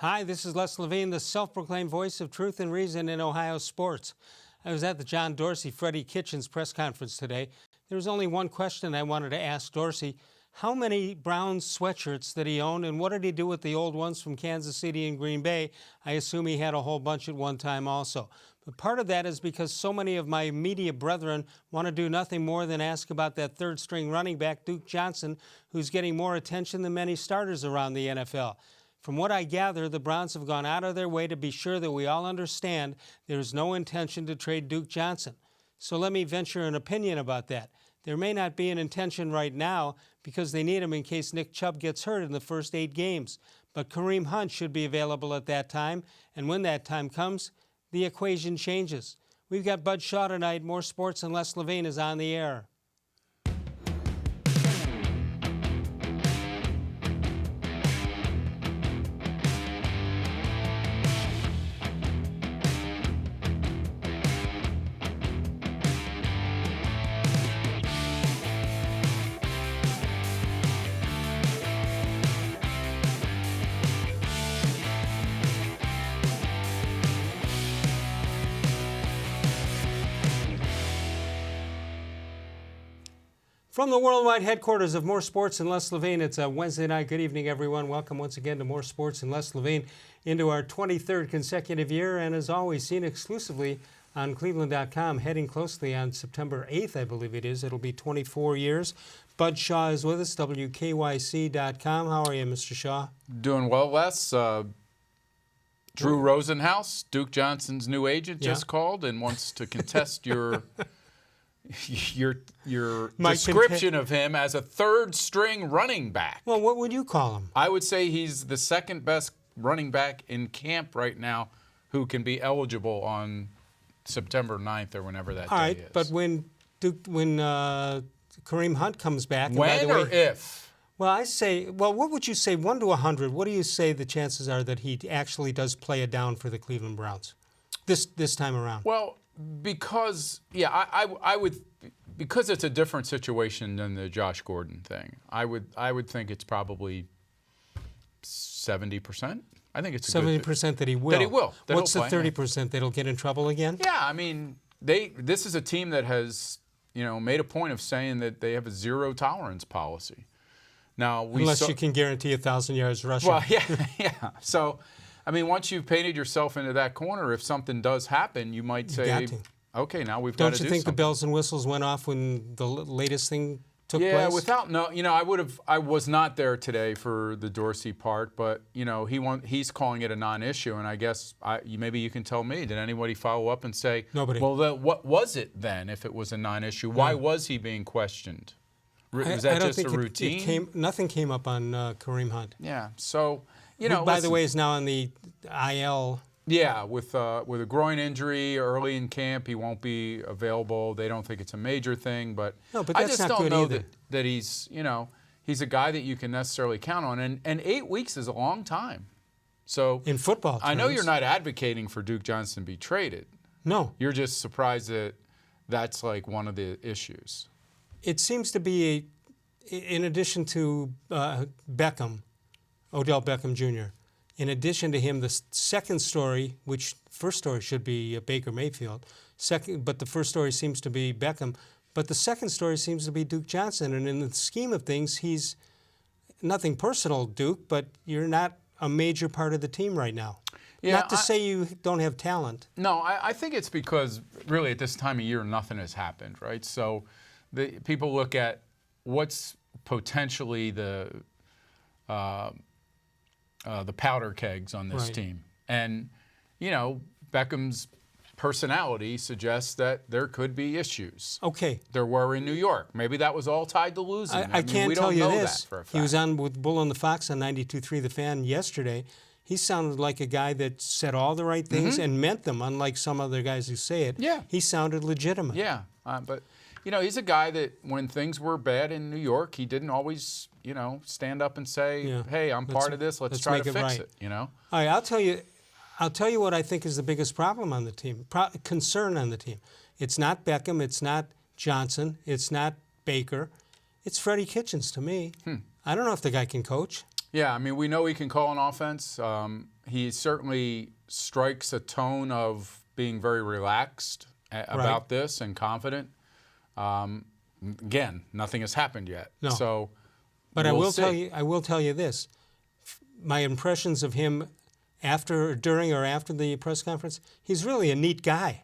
Hi, this is Les-Levine, the self-proclaimed voice of truth and reason in Ohio sports. I was at the John Dorsey Freddie-Kitchens press conference today. There was only one question I wanted to ask Dorsey. How many Browns sweatshirts did he own, and what did he do with the old ones from Kansas City and Green Bay? I assume he had a whole bunch at one time also. But part of that is because so many of my media brethren want to do nothing more than ask about that third-string running back, Duke Johnson, who's getting more attention than many starters around the NFL. From what I gather, the Browns have gone out of their way to be sure that we all understand there is no intention to trade Duke Johnson. So let me venture an opinion about that. There may not be an intention right now because they need him in case Nick Chubb gets hurt in the first 8 games. But Kareem Hunt should be available at that time, and when that time comes, the equation changes. We've got Bud Shaw tonight. More Sports and Les-Levine is on the air. From the worldwide headquarters of More Sports and Les-Levine, it's a Wednesday night. Good evening, everyone. Welcome once again to More Sports and Les-Levine into our 23rd consecutive year, and as always, seen exclusively on cleveland.com, heading closely on September 8th, I believe it is. It'll be 24 years. Bud Shaw is with us, WKYC.com. How are you, Mr. Shaw? Doing well, Les. Drew Rosenhaus, Duke Johnson's new agent, just called and wants to contest your description of him as a third-string running back. Well, what would you call him? I would say he's the second best running back in camp right now who can be eligible on September 9th or whenever that day is. But when Kareem Hunt comes back, when and by the or way, if? Well, I say, what would you say, 1 to 100? What do you say the chances are that he actually does play it down for the Cleveland Browns this time around? Well, because I would, because it's a different situation than the Josh Gordon thing. I would think it's probably 70%. I think it's 70% that he will. That he will. That What's the he'll play. 30% that'll get in trouble again? Yeah, I mean, this is a team that has, made a point of saying that they have a zero tolerance policy. Now, unless you can guarantee 1,000 yards rushing. Well, yeah. So, I mean, once you've painted yourself into that corner, if something does happen, you might say, okay, now we've got to do something. Don't you think the bells and whistles went off when the latest thing took place? Yeah, I was not there today for the Dorsey part, but he's calling it a non-issue, and I guess maybe you can tell me. Did anybody follow up and say, nobody? Well, what was it then? If it was a non-issue, why was he being questioned? Was that just a routine? Nothing came up on Kareem Hunt. Yeah. So who, by the way, is now on the IL. Yeah, with a groin injury early in camp, he won't be available. They don't think it's a major thing, but that's I just not don't good know either. that he's he's a guy that you can necessarily count on, and 8 weeks is a long time. So in football terms, I know you're not advocating for Duke Johnson to be traded. No, you're just surprised that that's like one of the issues. It seems to be in addition to Beckham, Odell-Beckham Jr., in addition to him, the second story, which first story should be Baker-Mayfield, but the first story seems to be Beckham, but the second story seems to be Duke Johnson. And in the scheme of things, he's nothing personal, Duke, but you're not a major part of the team right now. Yeah, not to say you don't have talent. No, I think it's because really at this time of year, nothing has happened, right? So people look at what's potentially the powder kegs on this team. And, Beckham's personality suggests that there could be issues. Okay. There were in New York. Maybe that was all tied to losing. I can't tell you this. That for a fact. He was on with Bull and the Fox on 92.3 The Fan yesterday. He sounded like a guy that said all the right things and meant them, unlike some other guys who say it. Yeah. He sounded legitimate. Yeah, but... he's a guy that when things were bad in New York, he didn't always, stand up and say, hey, I'm part of this. Let's try to fix it, All right, I'll tell you what I think is the biggest problem on the team, concern on the team. It's not Beckham. It's not Johnson. It's not Baker. It's Freddie-Kitchens to me. I don't know if the guy can coach. Yeah, I mean, we know he can call an offense. He certainly strikes a tone of being very relaxed about this and confident. Again, nothing has happened yet. No. So, but we'll I will tell you this. My impressions of him during or after the press conference, he's really a neat guy.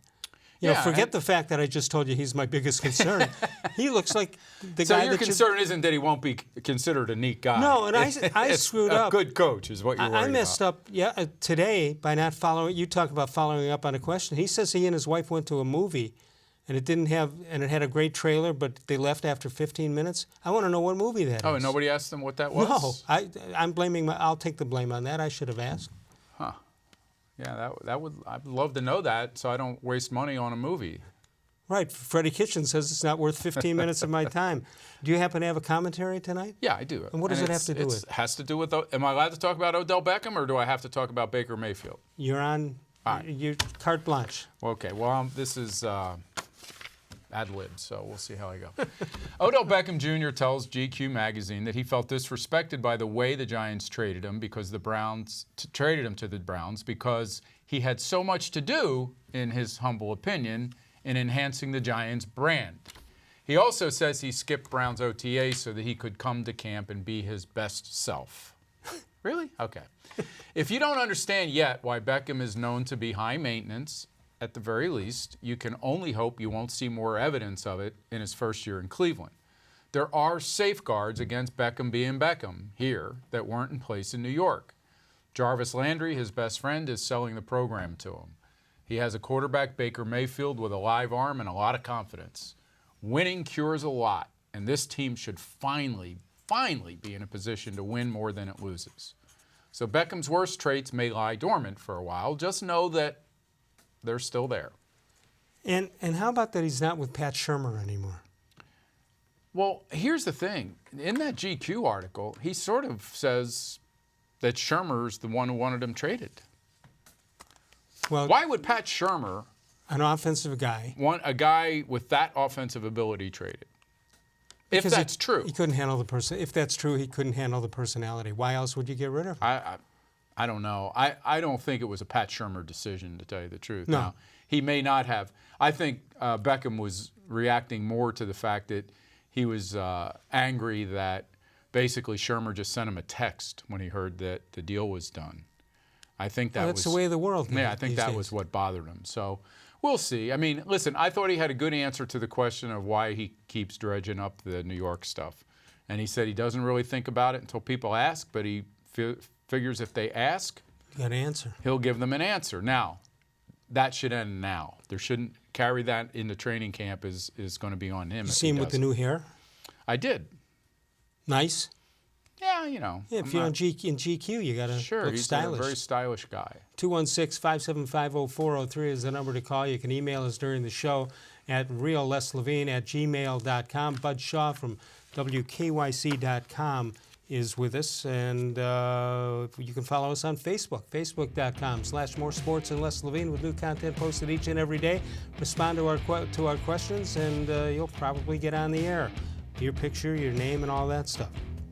You know, forget the fact that I just told you he's my biggest concern. He looks like the guy that your concern isn't that he won't be considered a neat guy. No, and I screwed up. A good coach is what you're worried about. I messed up today by not following. You talk about following up on a question. He says he and his wife went to a movie, and it had a great trailer, but they left after 15 minutes. I want to know what movie that is. Oh, and nobody asked them what that was? No, I'm blaming. I'll take the blame on that. I should have asked. Huh. Yeah, I'd love to know that so I don't waste money on a movie. Right. Freddie-Kitchens says it's not worth 15 minutes of my time. Do you happen to have a commentary tonight? Yeah, I do. And what does it have to do with? It has to do with, am I allowed to talk about Odell-Beckham or do I have to talk about Baker-Mayfield? You're on, you're carte blanche. Okay, well, this is ad-lib, so we'll see how I go. Odell Beckham Jr. tells GQ magazine that he felt disrespected by the way the Giants traded him because the Browns traded him to the Browns because he had so much to do, in his humble opinion, in enhancing the Giants' brand. He also says he skipped Browns OTA so that he could come to camp and be his best self. Really? Okay. If you don't understand yet why Beckham is known to be high maintenance, at the very least, you can only hope you won't see more evidence of it in his first year in Cleveland. There are safeguards against Beckham being Beckham here that weren't in place in New York. Jarvis Landry, his best friend, is selling the program to him. He has a quarterback, Baker-Mayfield, with a live arm and a lot of confidence. Winning cures a lot, and this team should finally be in a position to win more than it loses. So Beckham's worst traits may lie dormant for a while. Just know that they're still there. And how about that he's not with Pat Shurmur anymore? Well, here's the thing. In that GQ article, he sort of says that Shurmur's the one who wanted him traded. Well, why would Pat Shurmur, an offensive guy, want a guy with that offensive ability traded? If that's true. He couldn't handle the person. If that's true, he couldn't handle the personality. Why else would you get rid of him? I don't know. I don't think it was a Pat Shurmur decision, to tell you the truth. No. Now, he may not have. I think Beckham was reacting more to the fact that he was angry that basically Shurmur just sent him a text when he heard that the deal was done. I think that that's the way of the world. Yeah, I think that was what bothered him. So we'll see. I mean, listen, I thought he had a good answer to the question of why he keeps dredging up the New York stuff. And he said he doesn't really think about it until people ask, but he figures if they ask, you got an answer. He'll give them an answer. Now, that should end now. There shouldn't carry that into training camp is going to be on him. You see him with the new hair? I did. Nice? Yeah, you know. Yeah, if you're in GQ, you got to look he's stylish. A very stylish guy. 216-575-0403 is the number to call. You can email us during the show at real-les-levine@gmail.com. Bud Shaw from WKYC.com is with us, and you can follow us on Facebook, facebook.com/more-sports-and-les-levine with new content posted each and every day. Respond to our questions, and you'll probably get on the air. Your picture, your name, and all that stuff,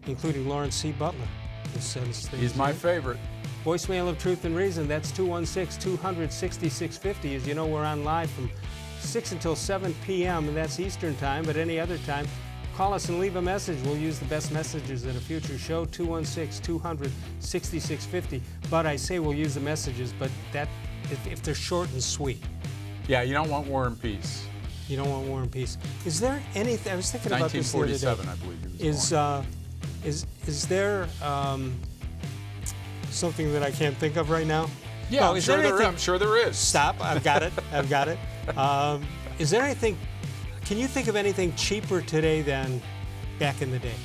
including Lawrence C. Butler, who sends things. He's my favorite. Voicemail of Truth and Reason, that's 216-200-6650. As you know, we're on live from 6 until 7 p.m., and that's Eastern Time, but any other time, call us and leave a message. We'll use the best messages in a future show, 216-200-6650. But I say we'll use the messages, but that if they're short and sweet. Yeah, you don't want War and Peace. You don't want War and Peace. Is there anything, I was thinking about this the other day. 1947, I believe he was born. Is there something that I can't think of right now? Yeah, no, I'm sure there is. Stop, I've got it. Is there anything, can you think of anything cheaper today than back in the day?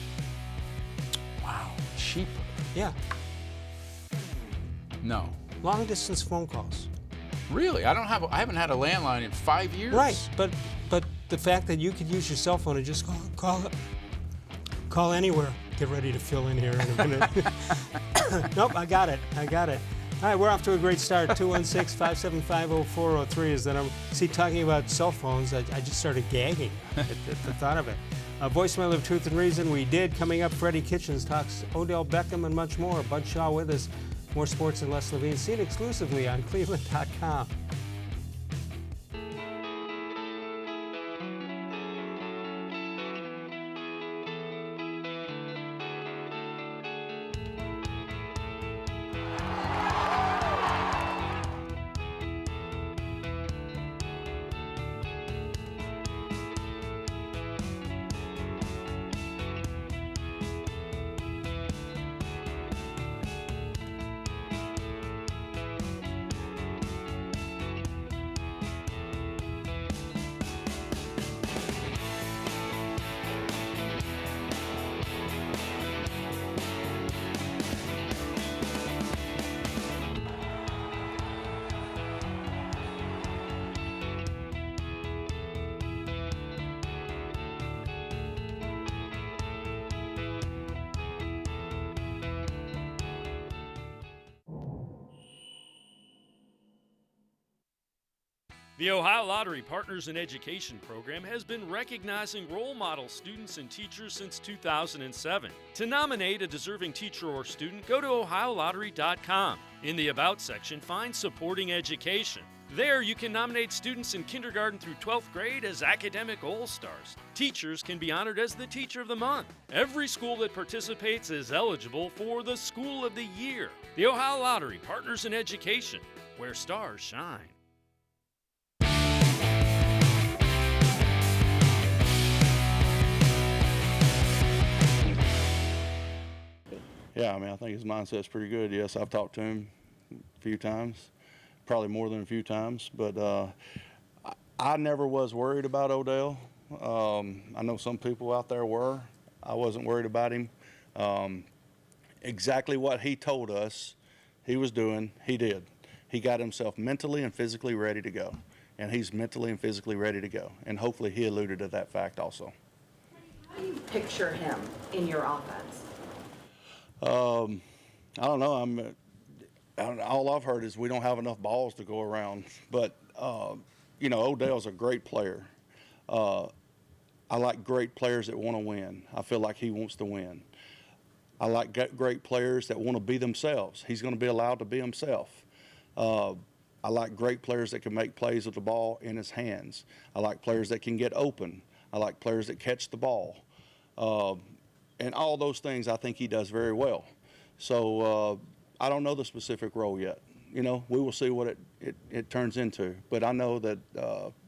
Wow, cheaper? Yeah. No. Long distance phone calls. Really? I haven't had a landline in 5 years. Right, but the fact that you could use your cell phone and just call anywhere. Get ready to fill in here in a minute. Nope, I got it. All right, we're off to a great start. 216-575-0403 is the number. See, talking about cell phones, I just started gagging at the thought of it. A voicemail of truth and reason. We did. Coming up, Freddie-Kitchens talks Odell-Beckham and much more. Bud Shaw with us. More Sports and Les-Levine, seen exclusively on cleveland.com. The Ohio Lottery Partners in Education program has been recognizing role model students and teachers since 2007. To nominate a deserving teacher or student, go to OhioLottery.com. In the About section, find Supporting Education. There, you can nominate students in kindergarten through 12th grade as academic all-stars. Teachers can be honored as the Teacher of the Month. Every school that participates is eligible for the School of the Year. The Ohio Lottery Partners in Education, where stars shine. Yeah, I mean, I think his mindset's pretty good. Yes, I've talked to him a few times, probably more than a few times, but I never was worried about Odell. I know some people out there were. I wasn't worried about him. Exactly what he told us he was doing, he did. He got himself mentally and physically ready to go, and he's mentally and physically ready to go, and hopefully he alluded to that fact also. How do you picture him in your offense? I don't know. All I've heard is we don't have enough balls to go around. But you know, Odell's a great player. I like great players that want to win. I feel like he wants to win. I like great players that want to be themselves. He's going to be allowed to be himself. I like great players that can make plays with the ball in his hands. I like players that can get open. I like players that catch the ball. And all those things I think he does very well. So I don't know the specific role yet. You know, we will see what it turns into. But I know that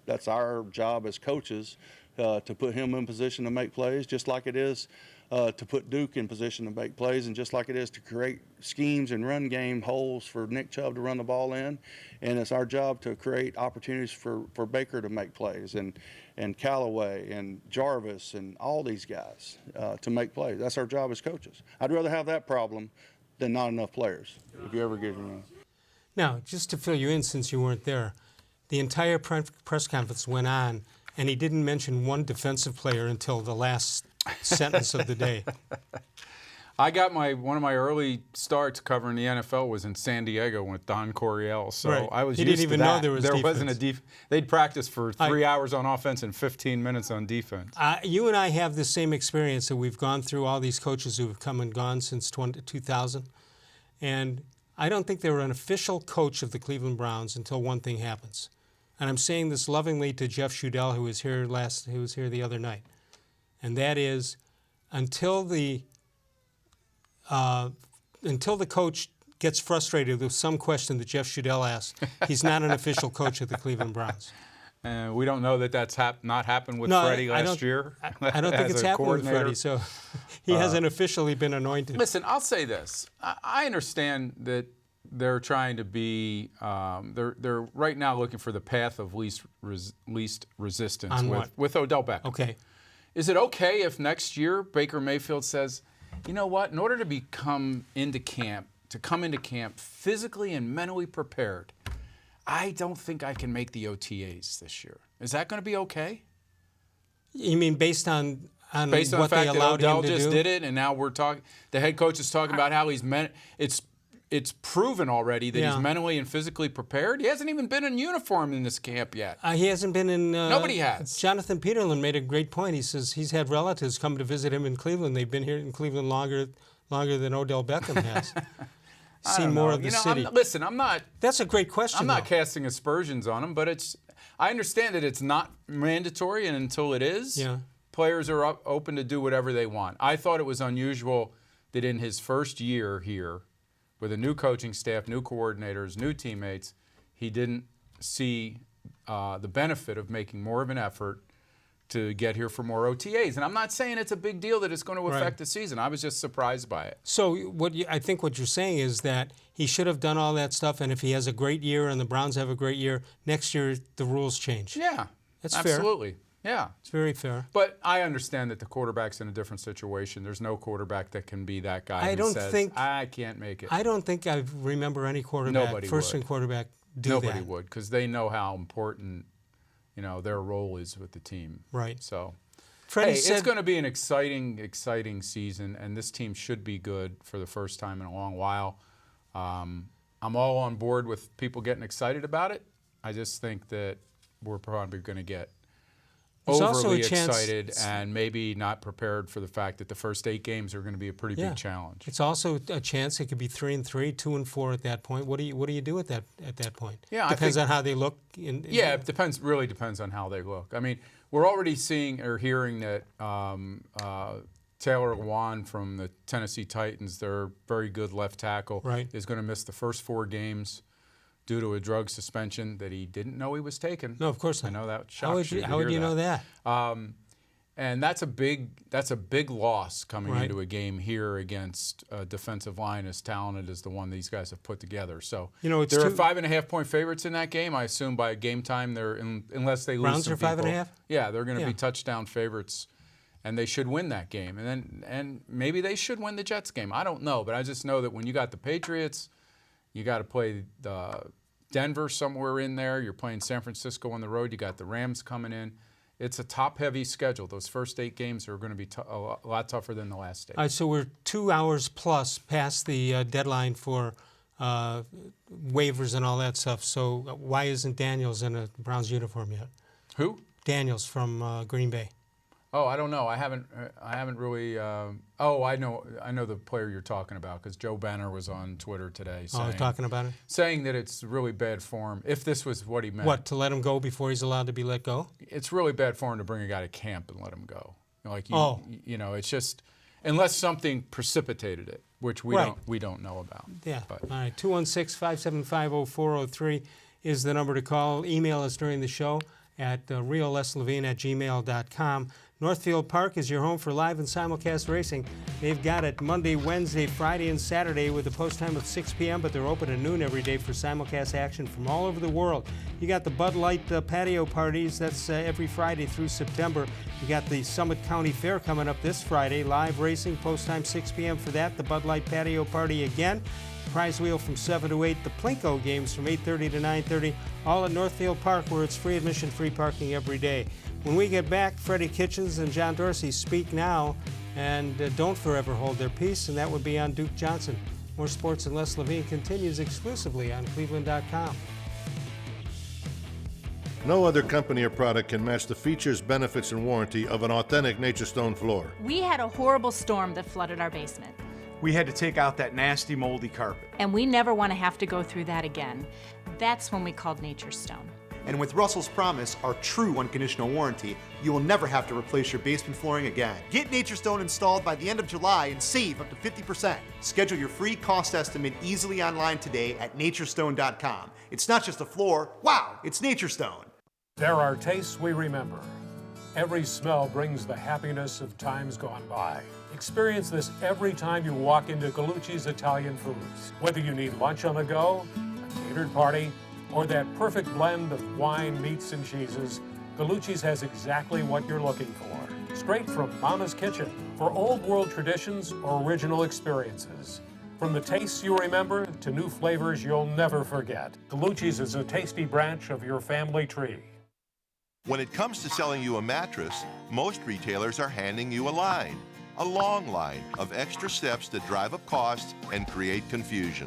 that's our job as coaches to put him in position to make plays, just like it is to put Duke in position to make plays, and just like it is to create schemes and run game holes for Nick Chubb to run the ball in. And it's our job to create opportunities for Baker to make plays, and Callaway and Jarvis and all these guys to make plays. That's our job as coaches. I'd rather have that problem than not enough players, if you ever get me. Now, just to fill you in since you weren't there, the entire press conference went on, and he didn't mention one defensive player until the last sentence of the day. I got one of my early starts covering the NFL was in San Diego with Don Coryell, so right. I was he used didn't even to that. know there was there defense. wasn't a defense. They'd practice for 3 hours on offense and 15 minutes on defense. You and I have the same experience that we've gone through all these coaches who have come and gone since 2000, and I don't think they were an official coach of the Cleveland Browns until one thing happens. And I'm saying this lovingly to Jeff Shudell, who was here the other night, and that is until the coach gets frustrated with some question that Jeff Shudell asks, he's not an official coach of the Cleveland Browns. We don't know that that's not happened with Freddie last year. I don't think it's happened with Freddie, so he hasn't officially been anointed. Listen, I'll say this. I understand that they're trying to be, they're right now looking for the path of least resistance On what? with Odell Beckham. Okay. Is it okay if next year Baker-Mayfield says, you know what, in order to come into camp physically and mentally prepared, I don't think I can make the OTAs this year. Is that going to be okay? You mean based on based on what the fact they allowed that Odell him to just do? did it, and now we're talking. The head coach is talking about how it's it's proven already that Yeah. he's mentally and physically prepared. He hasn't even been in uniform in this camp yet. He hasn't been in. Nobody has. Jonathan Peterlin made a great point. He says he's had relatives come to visit him in Cleveland. They've been here in Cleveland longer than Odell Beckham has. I Seen don't more know. of the You know, city. I'm not. That's a great question. I'm not though. casting aspersions on him, but I understand that it's not mandatory, and until it is, Yeah. players are open to do whatever they want. I thought it was unusual that in his first year here, with a new coaching staff, new coordinators, new teammates, he didn't see the benefit of making more of an effort to get here for more OTAs. And I'm not saying it's a big deal that it's going to affect the season. I was just surprised by it. So I think what you're saying is that he should have done all that stuff, and if he has a great year and the Browns have a great year, next year the rules change. Yeah, That's fair. absolutely. Yeah. It's very fair. But I understand that the quarterback's in a different situation. There's no quarterback that can be that guy who says, I can't make it. I don't think I remember any quarterback, Nobody first-string would. quarterback, do that. Nobody would, because they know how important, their role is with the team. Right. So, Freddie hey, said, it's going to be an exciting season, and this team should be good for the first time in a long while. I'm all on board with people getting excited about it. I just think that we're probably going to get There's also overly a chance- excited and maybe not prepared for the fact that the first 8 games are going to be a pretty Yeah. big challenge. it's also a chance it could be 3-3, 2-4 at that point. What do you do at that point? Yeah, I depends think- on how they look. Yeah, it really depends on how they look. I mean, we're already seeing or hearing that Taylor Lewan from the Tennessee Titans, their very good left tackle, Right. is going to miss the first 4 games due to a drug suspension that he didn't know he was taking. No, of course not. I know that How shocks you. how would you know that? And that's a big loss coming Right. into a game here against a defensive line as talented as the one these guys have put together. So it's there are two- 5.5-point favorites in that game. I assume by game time unless they lose Browns some are 5.5? people. Yeah, they're going to Yeah. be touchdown favorites, and they should win that game. And maybe they should win the Jets game. I don't know, but I just know that when you got the Patriots, you got to play Denver somewhere in there. You're playing San Francisco on the road. You got the Rams coming in. It's a top-heavy schedule. Those first 8 games are going to be a lot tougher than the last 8. All right, so we're 2 hours plus past the deadline for waivers and all that stuff. So why isn't Daniels in a Browns uniform yet? Who? Daniels from Green Bay. Oh, I don't know. I haven't really. I know the player you're talking about because Joe Banner was on Twitter today Talking about it? saying that it's really bad form. If this was what he meant, What, to let him go before he's allowed to be let go? it's really bad form to bring a guy to camp and let him go. It's just unless something precipitated it, which we don't know about. Yeah. But. All right. 216-575-0403 is the number to call. Email us during the show at real-les-levine@gmail.com. Northfield Park is your home for live and simulcast racing. They've got it Monday, Wednesday, Friday, and Saturday with a post time of 6 p.m., but they're open at noon every day for simulcast action from all over the world. You got the Bud Light patio parties. That's every Friday through September. You got the Summit County Fair coming up this Friday. Live racing, post time 6 p.m. for that. The Bud Light patio party again. Prize wheel from 7 to 8. The Plinko games from 8:30 to 9:30. All at Northfield Park, where it's free admission, free parking every day. When we get back, Freddie-Kitchens and John Dorsey speak now and don't forever hold their peace, and that would be on Duke Johnson. More Sports and Les-Levine continues exclusively on cleveland.com. No other company or product can match the features, benefits, and warranty of an authentic Nature Stone floor. We had a horrible storm that flooded our basement. We had to take out that nasty moldy carpet. And we never want to have to go through that again. That's when we called Nature Stone. And with Russell's Promise, our true unconditional warranty, you will never have to replace your basement flooring again. Get Nature Stone installed by the end of July and save up to 50%. Schedule your free cost estimate easily online today at naturestone.com. It's not just a floor, wow, it's Nature Stone. There are tastes we remember. Every smell brings the happiness of times gone by. Experience this every time you walk into Gallucci's Italian Foods. Whether you need lunch on the go, a catered party, or that perfect blend of wine, meats, and cheeses, Gallucci's has exactly what you're looking for. Straight from Mama's Kitchen for old world traditions or original experiences. From the tastes you remember to new flavors you'll never forget, Gallucci's is a tasty branch of your family tree. When it comes to selling you a mattress, most retailers are handing you a long line of extra steps that drive up costs and create confusion.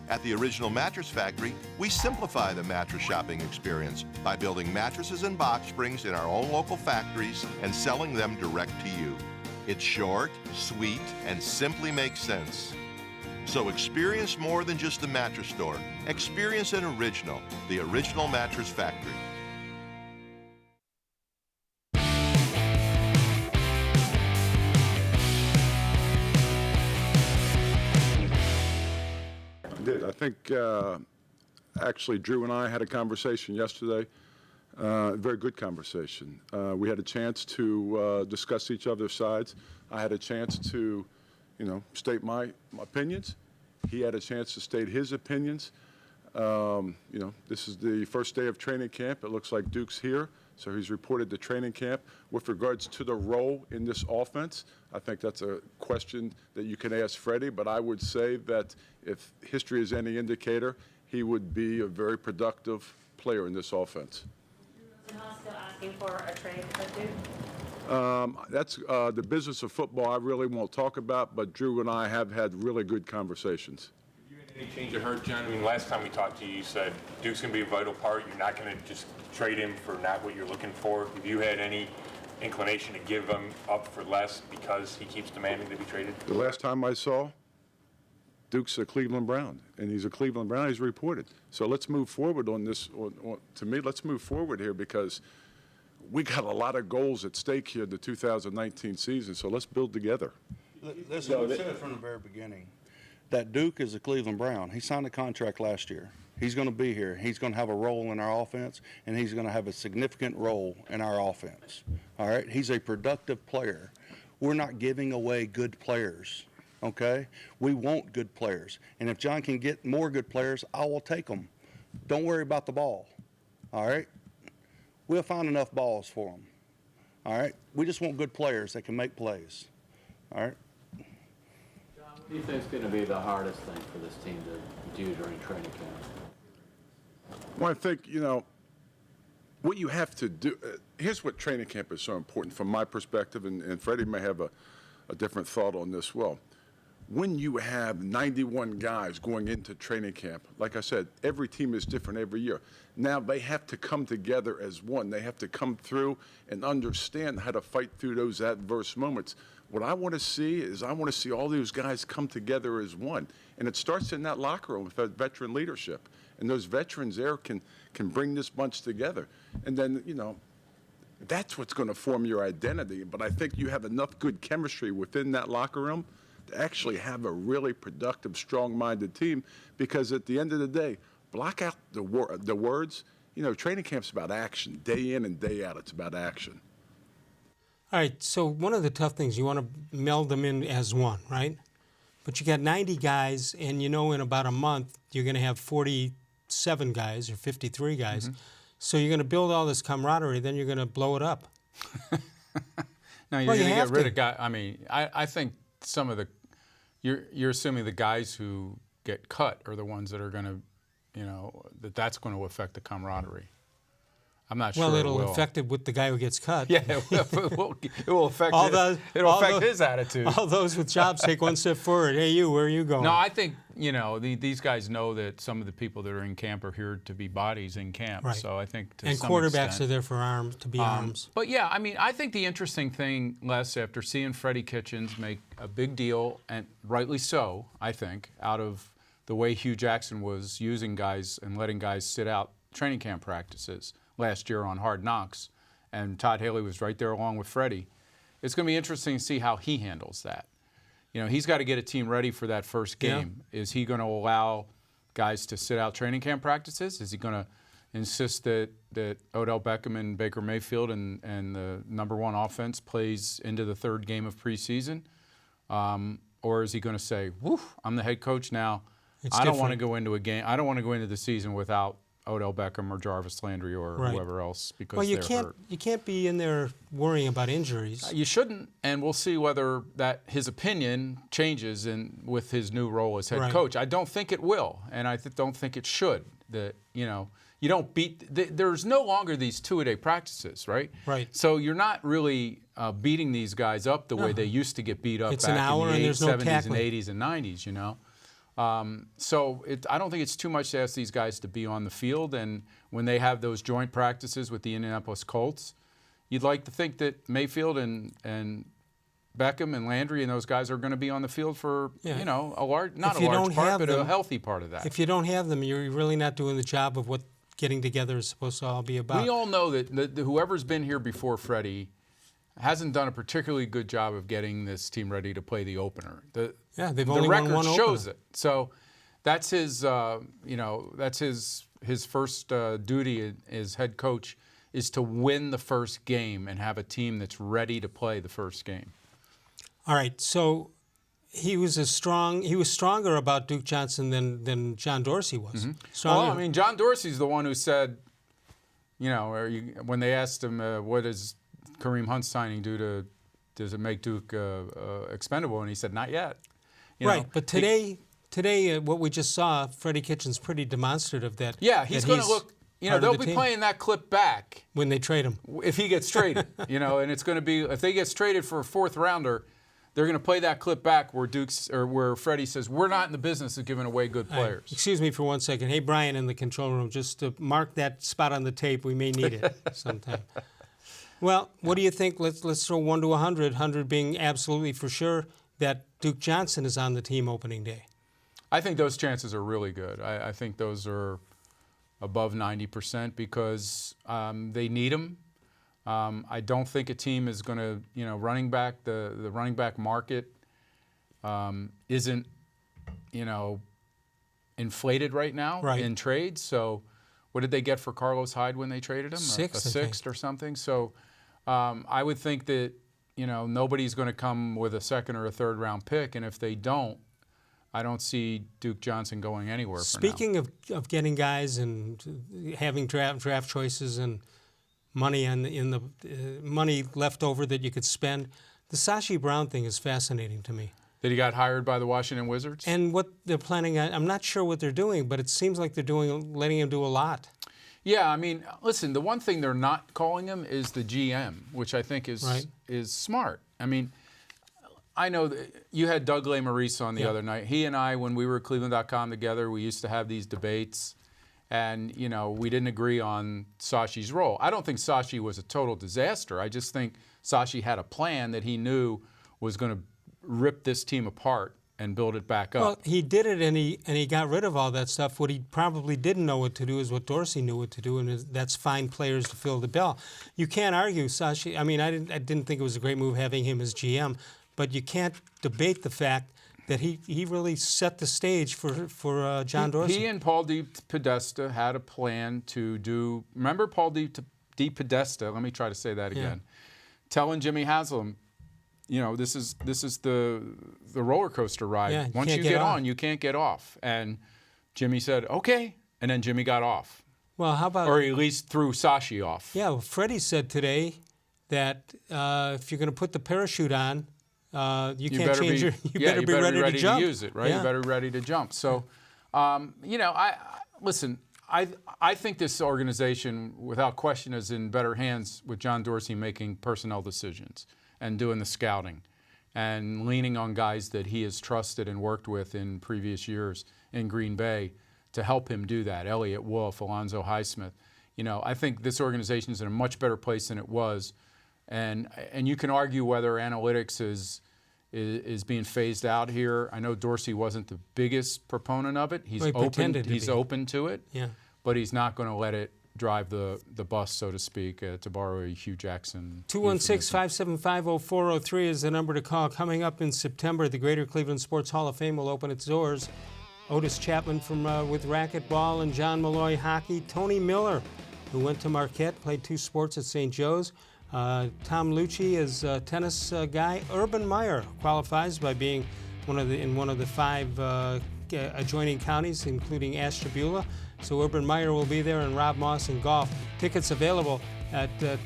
At the Original Mattress Factory, we simplify the mattress shopping experience by building mattresses and box springs in our own local factories and selling them direct to you. It's short, sweet, and simply makes sense. So experience more than just the mattress store. Experience an original, the Original Mattress Factory. I think actually Drew and I had a conversation yesterday, a very good conversation. We had a chance to discuss each other's sides. I had a chance to, state my opinions. He had a chance to state his opinions. This is the first day of training camp. It looks like Duke's here, so he's reported to training camp. With regards to the role in this offense, I think that's a question that you can ask Freddie, but I would say that if history is any indicator, he would be a very productive player in this offense. Still asking for a trade for Duke? That's the business of football I really won't talk about, but Drew and I have had really good conversations. Have you had any change of heart, John? I mean, last time we talked to you, you said Duke's going to be a vital part. You're not going to just trade him for not what you're looking for. Have you had any inclination to give him up for less because he keeps demanding to be traded? The last time I saw, Duke's a Cleveland Brown, and he's a Cleveland Brown. He's reported. So let's move forward on this. To me, let's move forward here because we got a lot of goals at stake here in the 2019 season, so let's build together. Listen, we said it from the very beginning that Duke is a Cleveland Brown. He signed a contract last year. He's going to be here. He's going to have a role in our offense, and he's going to have a significant role in our offense. All right? He's a productive player. We're not giving away good players, okay? We want good players. And if John can get more good players, I will take them. Don't worry about the ball, all right? We'll find enough balls for them, all right? We just want good players that can make plays, all right? John, what do you think is going to be the hardest thing for this team to do during training camp? Well, I think, what you have to do, here's what training camp is so important from my perspective, and Freddie may have a different thought on this. Well, when you have 91 guys going into training camp, like I said, every team is different every year. Now they have to come together as one. They have to come through and understand how to fight through those adverse moments. What I want to see is I want to see all those guys come together as one. And it starts in that locker room with that veteran leadership. And those veterans there can bring this bunch together. And then, that's what's going to form your identity. But I think you have enough good chemistry within that locker room to actually have a really productive, strong-minded team, because at the end of the day, block out the words. Training camp's about action. Day in and day out, it's about action. All right, so one of the tough things, you want to meld them in as one, right? But you got 90 guys, and in about a month, you're going to have 47 guys or 53 guys. Mm-hmm. So you're going to build all this camaraderie, then you're going to blow it up. No, you're going to get rid of guys. I mean, I think some of the you're assuming the guys who get cut are the ones that are going to, that's going to affect the camaraderie. I'm not sure. Well, it'll affect it with the guy who gets cut. Yeah, it will affect his attitude. All those with jobs take one step forward. Hey, you, where are you going? No, I think these guys know that some of the people that are in camp are here to be bodies in camp. Right. So I think and quarterbacks are there for arms to be arms. But yeah, I mean, I think the interesting thing, Les, after seeing freddie-kitchens make a big deal, and rightly so, I think, out of the way Hugh Jackson was using guys and letting guys sit out training camp practices last year on Hard Knocks, and Todd Haley was right there along with Freddie. It's going to be interesting to see how he handles that. He's got to get a team ready for that first game. Yeah. Is he going to allow guys to sit out training camp practices? Is he going to insist that Odell-Beckham and Baker-Mayfield and the #1 offense plays into the third game of preseason? Or is he going to say, "Woof, I'm the head coach now. I don't want to go into a game. I don't want to go into the season without Odell Beckham or Jarvis Landry or whoever else because they're hurt." You can't be in there worrying about injuries. You shouldn't, and we'll see whether his opinion changes with his new role as head coach. I don't think it will, and I don't think it should. You don't beat. There's no longer these 2-a-day practices, right? Right. So you're not really beating these guys up the way they used to get beat up it's back an hour in the and there's no 70s tackling. and 80s and 90s. So I don't think it's too much to ask these guys to be on the field. And when they have those joint practices with the Indianapolis Colts, you'd like to think that Mayfield and Beckham and Landry and those guys are going to be on the field for, you know, a large part, but a healthy part of that. If you don't have them, you're really not doing the job of what getting together is supposed to all be about. We all know that whoever's been here before Freddie hasn't done a particularly good job of getting this team ready to play the opener. They've only won one record shows opener. it. So that's his, that's his first duty as head coach is to win the first game and have a team that's ready to play the first game. All right, so he was stronger about Duke Johnson than John Dorsey was. Mm-hmm. Well, I mean, John Dorsey's the one who said, you know, when they asked him, what does Kareem Hunt's signing does it make Duke expendable? And he said, not yet. Right, but today, what we just saw, Freddie Kitchens pretty demonstrative that. Yeah, he's going to look. You know, they'll be playing that clip back when they trade him. If he gets traded, you know, and it's going to be if they gets traded for a fourth rounder. They're going to play that clip back where Freddie says, we're not in the business of giving away good players. Excuse me for 1 second. Hey, Brian in the control room, just to mark that spot on the tape. We may need it sometime. Well, what do you think? Let's throw 1 to 100, 100 being absolutely for sure that Duke Johnson is on the team opening day. I think those chances are really good. I think those are above 90% because they need him. I don't think a team is going to, you know, running back, the running back market isn't, you know, inflated right now in trades. So what did they get for Carlos Hyde when they traded him? A sixth or something. So I would think that, you know, nobody's going to come with a second or a third round pick. And if they don't, I don't see Duke Johnson going anywhere for now. Speaking of getting guys and having draft choices and money money left over that you could spend. The Sashi Brown thing is fascinating to me. That he got hired by the Washington Wizards? And what they're planning on, I'm not sure what they're doing, but it seems like they're letting him do a lot. Yeah, I mean, listen, the one thing they're not calling him is the GM, which I think is smart. I mean, I know that you had Doug LeMaurice on the other night. He and I, when we were at cleveland.com together, we used to have these debates. And, you know, we didn't agree on Sashi's role. I don't think Sashi was a total disaster. I just think Sashi had a plan that he knew was going to rip this team apart and build it back up. Well, he did it, and he got rid of all that stuff. What he probably didn't know what to do is what Dorsey knew what to do, and that's find players to fill the bill. You can't argue Sashi. I mean, I didn't think it was a great move having him as GM, but you can't debate the fact that he really set the stage for John Dorsey. He and Paul DePodesta had a plan to do. Remember Paul DePodesta? Let me try to say that again. Telling Jimmy Haslam, you know, this is the roller coaster ride. Yeah, once you get on, you can't get off. And Jimmy said, okay, and then Jimmy got off. Well, how about? Or at least threw Sashi off. Yeah, well, Freddie said today that if you're going to put the parachute on. You can't change your. You better be ready to jump. To use it, right? Yeah. You better be ready to jump. So, you know, listen. I think this organization, without question, is in better hands with John Dorsey making personnel decisions and doing the scouting, and leaning on guys that he has trusted and worked with in previous years in Green Bay to help him do that. Elliott Wolf, Alonzo Highsmith. You know, I think this organization is in a much better place than it was. And you can argue whether analytics is being phased out here. I know Dorsey wasn't the biggest proponent of it. He's open to it. Yeah. But he's not going to let it drive the bus, so to speak, to borrow a Hugh Jackson. 216-575-0403 is the number to call. Coming up in September, the Greater Cleveland Sports Hall of Fame will open its doors. Otis Chapman with racquetball and John Malloy hockey. Tony Miller, who went to Marquette, played 2 sports at St. Joe's. Tom Lucci is a tennis guy. Urban Meyer qualifies by being in one of the 5 adjoining counties, including Ashtabula. So Urban Meyer will be there, and Rob Moss in golf. Tickets available at the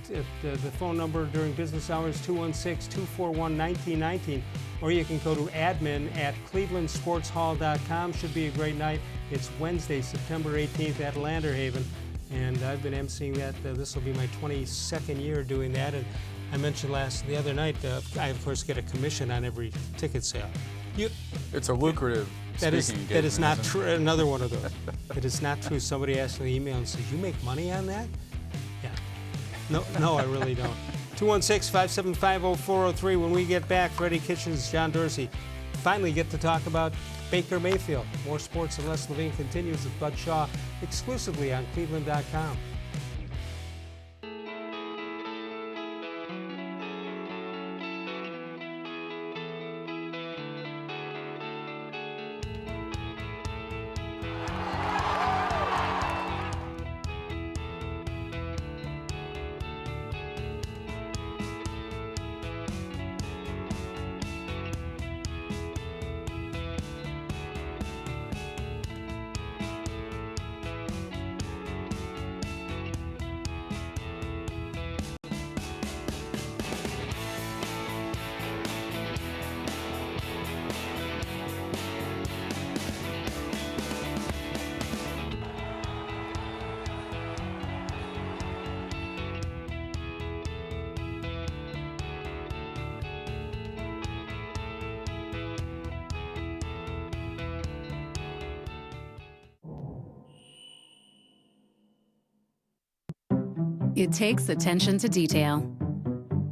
phone number during business hours, 216-241-1919, or you can go to admin@clevelandsportshall.com. Should be a great night. It's Wednesday, September 18th at Lander Haven. And I've been emceeing that. This will be my 22nd year doing that. And I mentioned the other night, I, of course, get a commission on every ticket sale. It's a lucrative That is Speaking that is not engagement, true. Another one of those. It is not true. Somebody asked in the email and says, "You make money on that?" Yeah. No, I really don't. 216-575-0403. When we get back, Freddie-Kitchens, John Dorsey, finally get to talk about Baker-Mayfield. More Sports and Les-Levine continues with Bud Shaw exclusively on cleveland.com. It takes attention to detail.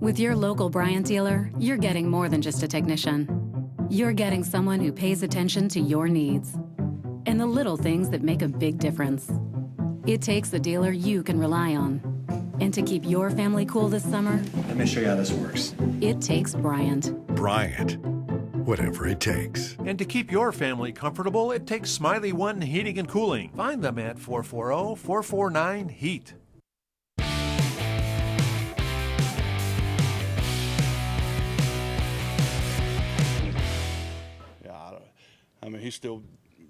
With your local Bryant dealer, you're getting more than just a technician. You're getting someone who pays attention to your needs and the little things that make a big difference. It takes a dealer you can rely on. And to keep your family cool this summer, let me show you how this works. It takes Bryant. Bryant, whatever it takes. And to keep your family comfortable, it takes Smiley One Heating and Cooling. Find them at 440-449-HEAT. I mean, he's still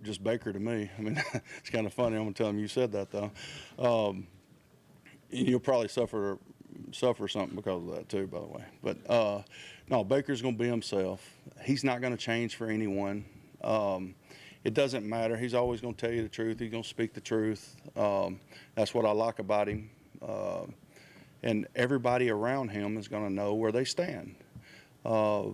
just Baker to me. I mean, it's kind of funny. I'm going to tell him you said that, though. You'll probably suffer something because of that, too, by the way. But, no, Baker's going to be himself. He's not going to change for anyone. It doesn't matter. He's always going to tell you the truth. He's going to speak the truth. That's what I like about him. And everybody around him is going to know where they stand. I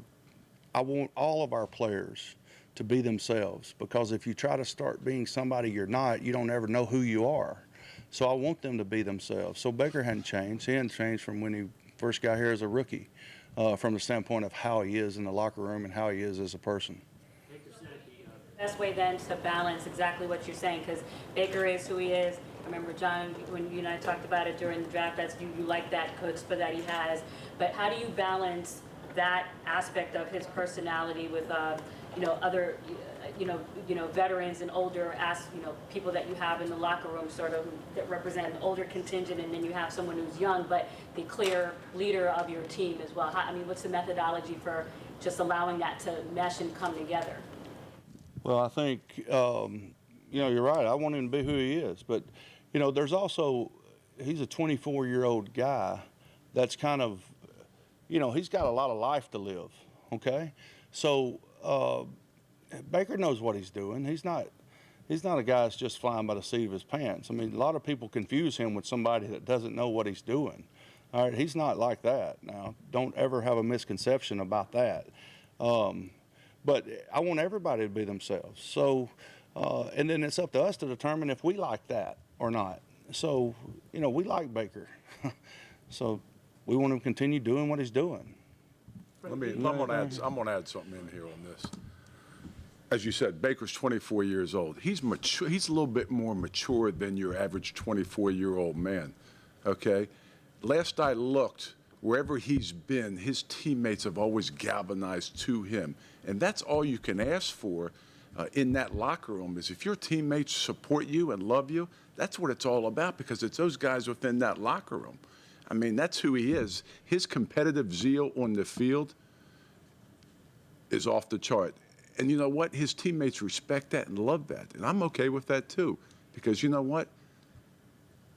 want all of our players to be themselves, because if you try to start being somebody you're not, you don't ever know who you are. So I want them to be themselves. So Baker hadn't changed. He hadn't changed from when he first got here as a rookie, from the standpoint of how he is in the locker room and how he is as a person. Best way then to balance exactly what you're saying, because Baker is who he is. I remember, John, when you and I talked about it during the draft, that's you like that chutzpah that he has. But how do you balance that aspect of his personality with other veterans and older people that you have in the locker room, sort of, that represent an older contingent, and then you have someone who's young but the clear leader of your team as well? What's the methodology for just allowing that to mesh and come together? Well, I think you're right. I want him to be who he is, but there's also, he's a 24-year-old guy that's kind of, he's got a lot of life to live. Okay, so Baker knows what he's doing. He's not a guy that's just flying by the seat of his pants. I mean, a lot of people confuse him with somebody that doesn't know what he's doing. All right, he's not like that. Now, don't ever have a misconception about that. But I want everybody to be themselves. So, and then it's up to us to determine if we like that or not. So, we like Baker. So we want him to continue doing what he's doing. I'm going to add something in here on this. As you said, Baker's 24 years old. He's mature. He's a little bit more mature than your average 24-year-old man. Okay? Last I looked, wherever he's been, his teammates have always galvanized to him. And that's all you can ask for in that locker room, is if your teammates support you and love you, that's what it's all about, because it's those guys within that locker room. I mean, that's who he is. His competitive zeal on the field is off the chart. And you know what? His teammates respect that and love that. And I'm okay with that too, because you know what?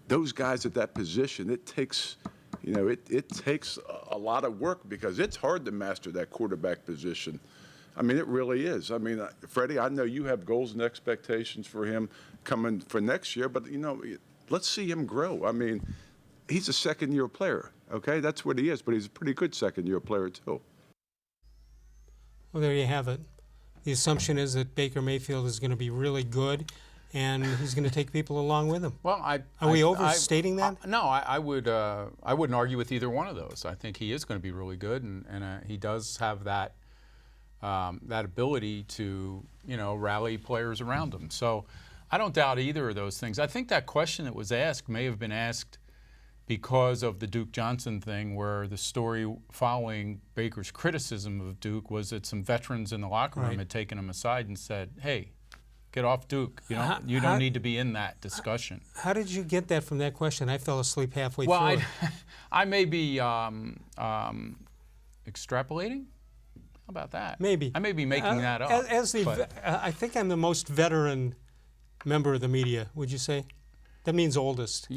Those guys at that position, it takes a lot of work, because it's hard to master that quarterback position. I mean, it really is. I mean, Freddie, I know you have goals and expectations for him coming for next year, but, let's see him grow. I mean, he's a second-year player, okay? That's what he is, but he's a pretty good second-year player, too. Well, there you have it. the assumption is that Baker-Mayfield is going to be really good, and he's going to take people along with him. Well, are we overstating that? No, I wouldn't argue with either one of those. I think he is going to be really good, and he does have that ability to rally players around him. So I don't doubt either of those things. I think that question that was asked may have been asked because of the Duke Johnson thing, where the story following Baker's criticism of Duke was that some veterans in the locker room had taken him aside and said, "Hey, get off Duke. You don't need to be in that discussion." How did you get that from that question? I fell asleep halfway through. Well, I may be extrapolating. How about that? Maybe. I may be making that up. I think I'm the most veteran member of the media, would you say? That means oldest.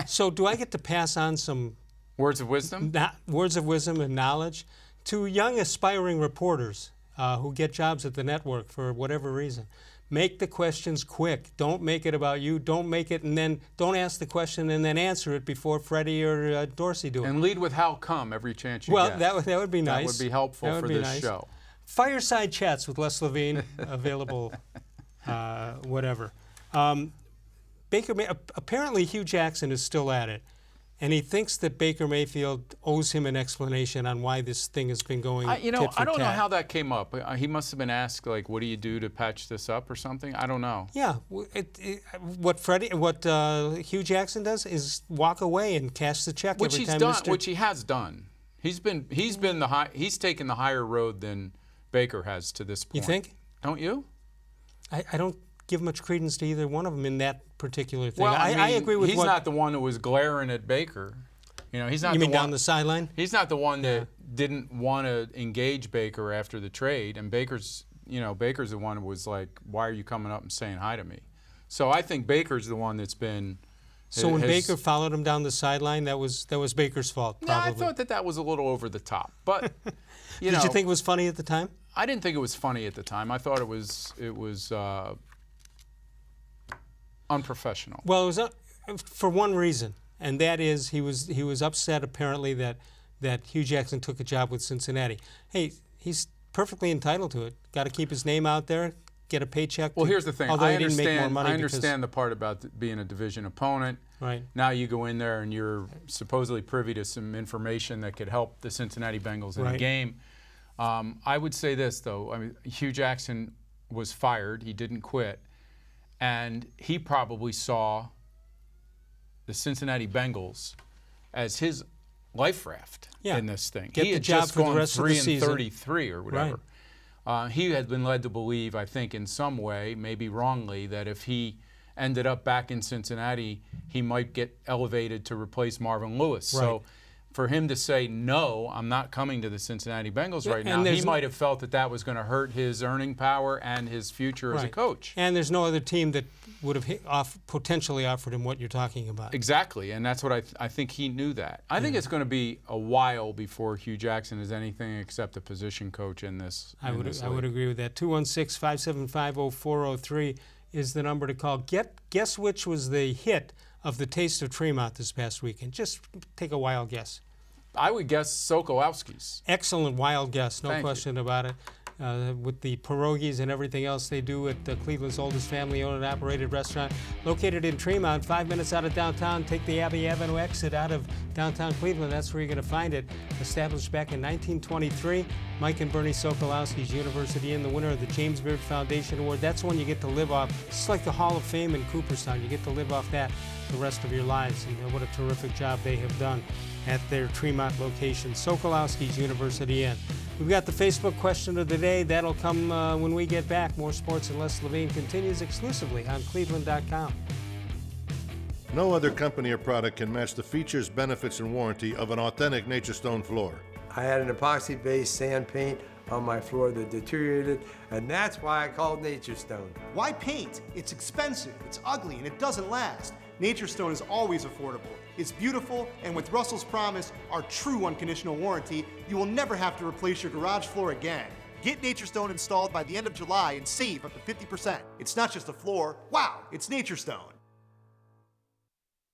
So do I get to pass on some words of wisdom? Words of wisdom and knowledge to young aspiring reporters who get jobs at the network for whatever reason. Make the questions quick. Don't make it about you. Don't make it and then don't ask the question and then answer it before Freddie or Dorsey do it. And lead with how come every chance you get. Well, that would be nice. That would be helpful for this show. Fireside chats with Les-Levine, available whatever. Apparently Hugh Jackson is still at it, and he thinks that Baker-Mayfield owes him an explanation on why this thing has been going tit for tat. I don't know how that came up. He must have been asked, like, what do you do to patch this up or something? I don't know. Yeah. What Hugh Jackson does is walk away and cash the check every time. Which he has done. He's taken the higher road than Baker has to this point. You think? Don't you? I don't give much credence to either one of them in that particular thing. Well, I agree with he's not the one who was glaring at Baker. He's not. You mean the one, down the sideline? He's not the one that didn't want to engage Baker after the trade, and Baker's the one who was like, "Why are you coming up and saying hi to me?" So I think Baker's the one that's been. So when Baker followed him down the sideline, that was Baker's fault, probably. No, I thought that was a little over the top, but Did you think it was funny at the time? I didn't think it was funny at the time. I thought it was unprofessional. Well, it was for one reason, and that is he was upset apparently that Hugh Jackson took a job with Cincinnati. Hey, he's perfectly entitled to it. Got to keep his name out there, get a paycheck. Well, here's the thing. Although I he didn't make more money. I understand the part about being a division opponent. Right. Now you go in there and you're supposedly privy to some information that could help the Cincinnati Bengals in a game. I would say this though. I mean, Hugh Jackson was fired. He didn't quit. And he probably saw the Cincinnati Bengals as his life raft in this thing. Get he had the job just for gone the rest of the 3-33 or whatever. Right. He had been led to believe, I think, in some way, maybe wrongly, that if he ended up back in Cincinnati, he might get elevated to replace Marvin Lewis. Right. So for him to say, no, I'm not coming to the Cincinnati Bengals right now, he might have felt that was going to hurt his earning power and his future as a coach. And there's no other team that would have potentially offered him what you're talking about. Exactly, and that's what I think he knew that. I think it's going to be a while before Hugh Jackson is anything except a position coach in this. I would agree with that. 216-575-0403 is the number to call. Guess which was the hit of the Taste of Tremont this past weekend. Just take a wild guess. I would guess Sokolowski's. Excellent wild guess, no question about it. With the pierogies and everything else they do at Cleveland's oldest family-owned and operated restaurant, located in Tremont, 5 minutes out of downtown. Take the Abbey Avenue exit out of downtown Cleveland. That's where you're going to find it. Established back in 1923, Mike and Bernie Sokolowski's University Inn, the winner of the James Beard Foundation Award. That's one you get to live off. It's like the Hall of Fame in Cooperstown. You get to live off that the rest of your lives. And what a terrific job they have done at their Tremont location. Sokolowski's University Inn. We've got the Facebook question of the day. That'll come when we get back. More Sports and Les-Levine continues exclusively on cleveland.com. No other company or product can match the features, benefits, and warranty of an authentic Nature Stone floor. I had an epoxy-based sand paint on my floor that deteriorated, and that's why I called Nature Stone. Why paint? It's expensive, it's ugly, and it doesn't last. Nature Stone is always affordable. It's beautiful, and with Russell's Promise, our true unconditional warranty, you will never have to replace your garage floor again. Get Nature Stone installed by the end of July and save up to 50%. It's not just a floor. Wow, it's Nature Stone.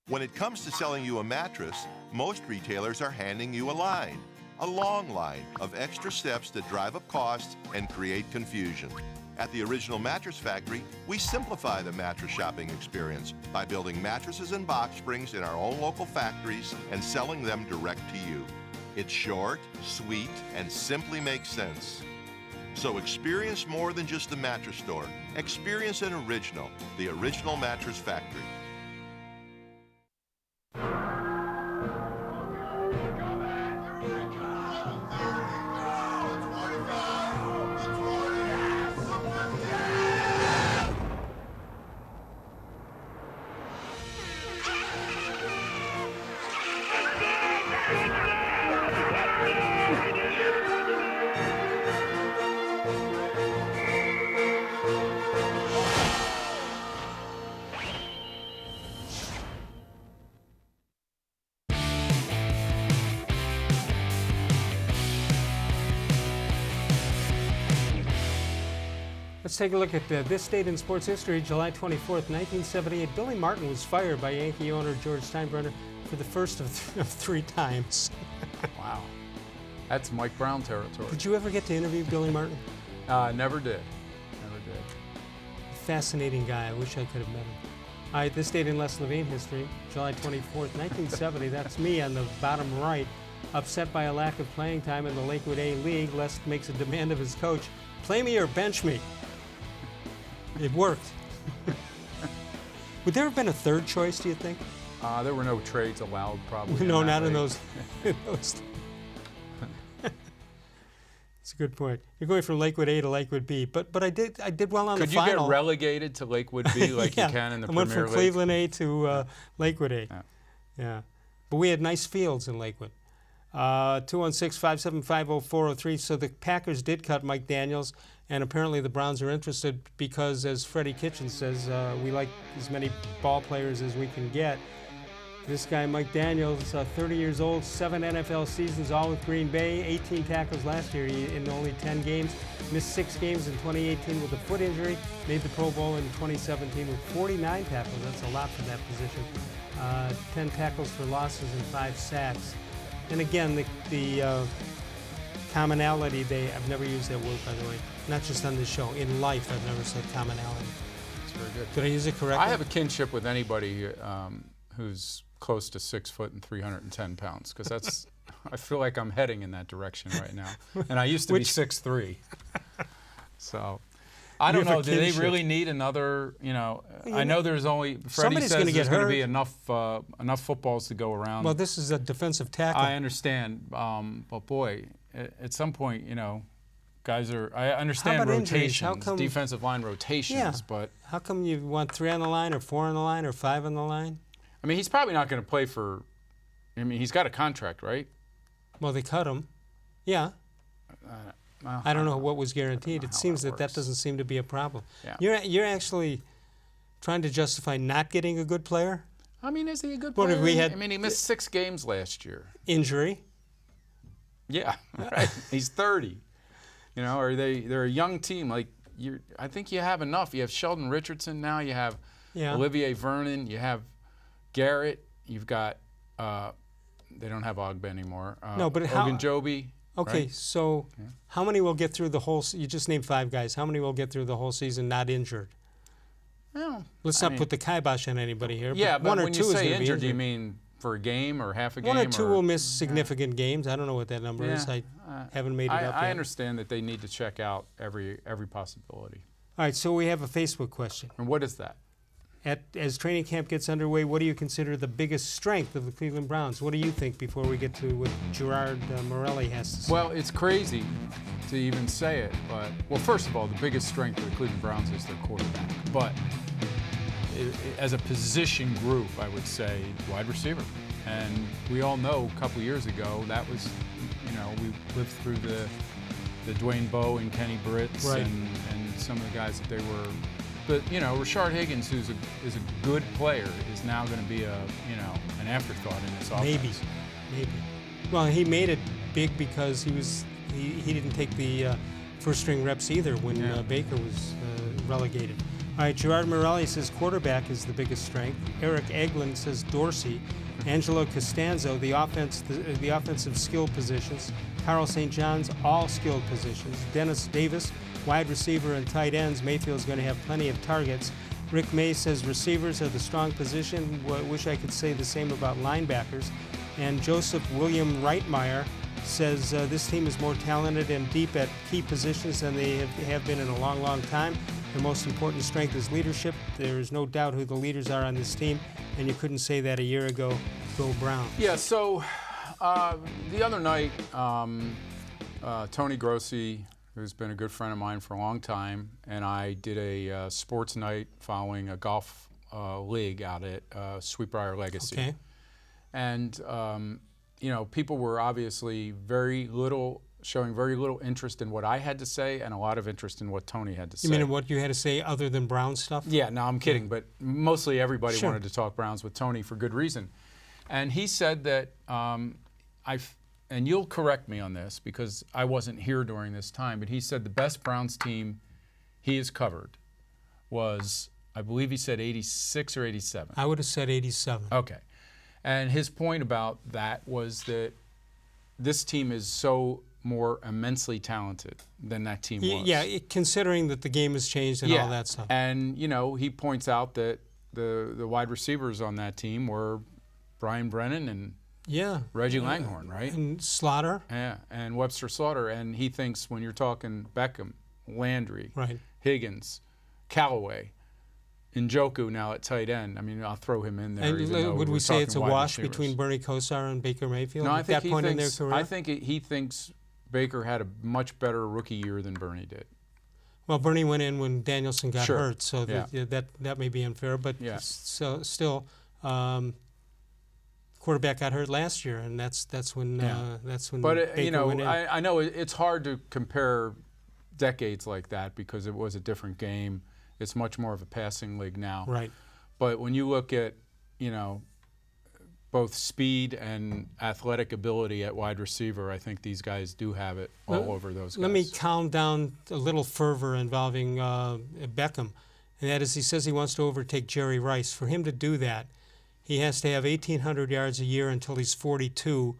When it comes to selling you a mattress, most retailers are handing you a line. A long line of extra steps that drive up costs and create confusion. At the Original Mattress Factory, we simplify the mattress shopping experience by building mattresses and box springs in our own local factories and selling them direct to you. It's short, sweet, and simply makes sense. So experience more than just the mattress store. Experience an original, the Original Mattress Factory. Let's take a look at this date in sports history, July 24th, 1978. Billy Martin was fired by Yankee owner George Steinbrenner for the first of 3 times. Wow. That's Mike Brown territory. Did you ever get to interview Billy Martin? Never did. Never did. Fascinating guy. I wish I could have met him. All right, this date in Les-Levine history, July 24th, 1970. That's me on the bottom right. Upset by a lack of playing time in the Lakewood A League, Les makes a demand of his coach, play me or bench me. It worked. Would there have been a third choice, do you think? There were no trades allowed, probably. No, not in those. It's a good point. You're going from Lakewood A to Lakewood B, but I did well on the final. Could you get relegated to Lakewood B like yeah. you can in the I Premier went from League? Cleveland A to Lakewood A. Yeah. Yeah. But we had nice fields in Lakewood. 216-575-0403. So the Packers did cut Mike Daniels, and apparently the Browns are interested because, as Freddie-Kitchens says, we like as many ball players as we can get. This guy, Mike Daniels, 30 years old, 7 NFL seasons, all with Green Bay, 18 tackles last year in only 10 games. Missed 6 games in 2018 with a foot injury. Made the Pro Bowl in 2017 with 49 tackles. That's a lot for that position. 10 tackles for losses and 5 sacks. And again, the commonality, I've never used that word, by the way, not just on this show. In life, I've never said commonality. That's very good. Did I use it correctly? I have a kinship with anybody who's close to 6 foot and 310 pounds, because that's, I feel like I'm heading in that direction right now. And I used to be 6'3". So, I don't know, do they really need another, I know there's only, Freddie says there's going to be enough footballs to go around. Well, this is a defensive tackle. I understand, but boy, at some point, guys I understand rotations, defensive line rotations, but. How come you want 3 on the line or 4 on the line or 5 on the line? I mean, he's probably not going to play for, he's got a contract, right? Well, they cut him. Yeah. I don't know what was guaranteed. It seems that doesn't seem to be a problem. Yeah. You're actually trying to justify not getting a good player? I mean, is he a good player? He missed 6 games last year. Injury? Yeah, right. He's 30. They're a young team. I think you have enough. You have Sheldon Richardson now. You have Olivier Vernon. You have Garrett. You've got. They don't have Ogba anymore. No, but Ogunjobi. Okay, right? so how many will get through the whole? You just named 5 guys. How many will get through the whole season not injured? Well, let's not put the kibosh on anybody here. Yeah, but 1 or when 2 you is say going to be injured, do you mean for a game or half a game? 1 or 2 will miss significant games. I don't know what that number is. I haven't made it up yet. I understand that they need to check out every possibility. All right, so we have a Facebook question. And what is that? As training camp gets underway, what do you consider the biggest strength of the Cleveland Browns? What do you think before we get to what Gerard Morelli has to say? Well, it's crazy to even say it, but, well, first of all, the biggest strength of the Cleveland Browns is their quarterback. But as a position group, I would say wide receiver. And we all know a couple years ago that was, we lived through the Dwayne Bowe and Kenny Britz and some of the guys that they were. But Rashard Higgins, is a good player, is now going to be an afterthought in this offense. Maybe. Well, he made it big because he didn't take the first string reps either when Baker was relegated. All right, Gerard Morelli says quarterback is the biggest strength. Eric Eglin says Dorsey. Angelo Costanzo, the offensive skill positions. Carl St. John's, all skilled positions. Dennis Davis, wide receiver and tight ends. Mayfield's going to have plenty of targets. Rick May says receivers are the strong position. Wish I could say the same about linebackers. And Joseph William Reitmeyer says this team is more talented and deep at key positions than they have been in a long, long time. The most important strength is leadership. There is no doubt who the leaders are on this team, and you couldn't say that a year ago. Go Browns. Yeah, so the other night, Tony Grossi, who's been a good friend of mine for a long time, and I did a sports night following a golf league out at Sweetbriar Legacy. Okay. And, you know, people were obviously showing very little interest in what I had to say and a lot of interest in what Tony had to say. You mean what you had to say other than Brown stuff? Yeah, no, I'm kidding, but mostly everybody Sure. wanted to talk Browns with Tony for good reason. And he said that, and you'll correct me on this because I wasn't here during this time, but he said the best Browns team he has covered was, I believe he said 86 or 87. I would have said 87. Okay. And his point about that was that this team is so more immensely talented than that team was. Yeah, considering that the game has changed and all that stuff. And, you know, he points out that the wide receivers on that team were Brian Brennan and Reggie Langhorne, right? And Slaughter. Yeah, and Webster Slaughter. And he thinks when you're talking Beckham, Landry, right. Higgins, Callaway, Njoku now at tight end. I mean, I'll throw him in there. And would we say it's a wash between Bernie Kosar and Baker-Mayfield no, at that point in their career? I think he thinks Baker had a much better rookie year than Bernie did. Well, Bernie went in when Danielson got Sure. hurt, so Yeah. that may be unfair. But Yeah. so still, quarterback got hurt last year, and that's when But Baker you know, went in. I know it's hard to compare decades like that because it was a different game. It's much more of a passing league now. Right. But when you look at, you know, both speed and athletic ability at wide receiver, I think these guys do have it all over those guys. Let me calm down a little fervor involving Beckham, and that is he says he wants to overtake Jerry Rice. For him to do that, he has to have 1,800 yards a year until he's 42.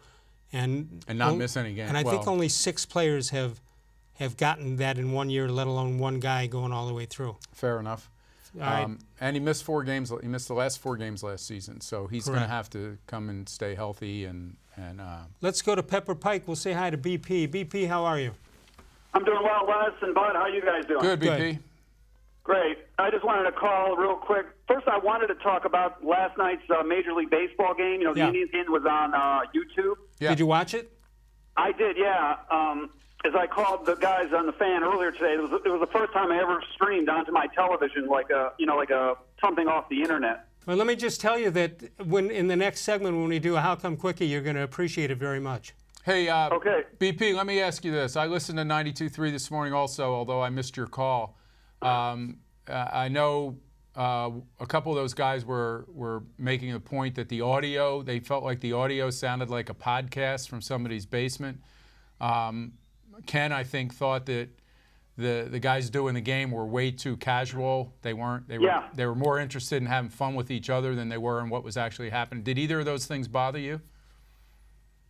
And not miss any games. And I think only 6 players have gotten that in 1 year, let alone one guy going all the way through. Fair enough. Right. And he missed 4 games. He missed the last 4 games last season, so he's going to Correct. have to come and stay healthy. And Let's go to Pepper Pike. We'll say hi to BP. BP, how are you? I'm doing well, Les and Bud. How are you guys doing? Good, BP. Great. I just wanted to call real quick. First, I wanted to talk about last night's Major League Baseball game. You know, the Indians game was on YouTube. Yeah. Did you watch it? I did, yeah. As I called the guys on the fan earlier today, it was the first time I ever streamed onto my television like something off the internet. Well, let me just tell you that when in the next segment when we do a How Come Quickie, you're going to appreciate it very much. Hey, BP, let me ask you this. I listened to 92.3 this morning also, although I missed your call. I know a couple of those guys were making a point that they felt like the audio sounded like a podcast from somebody's basement. Ken, I think, thought that the guys doing the game were way too casual. They weren't. They were more interested in having fun with each other than they were in what was actually happening. Did either of those things bother you?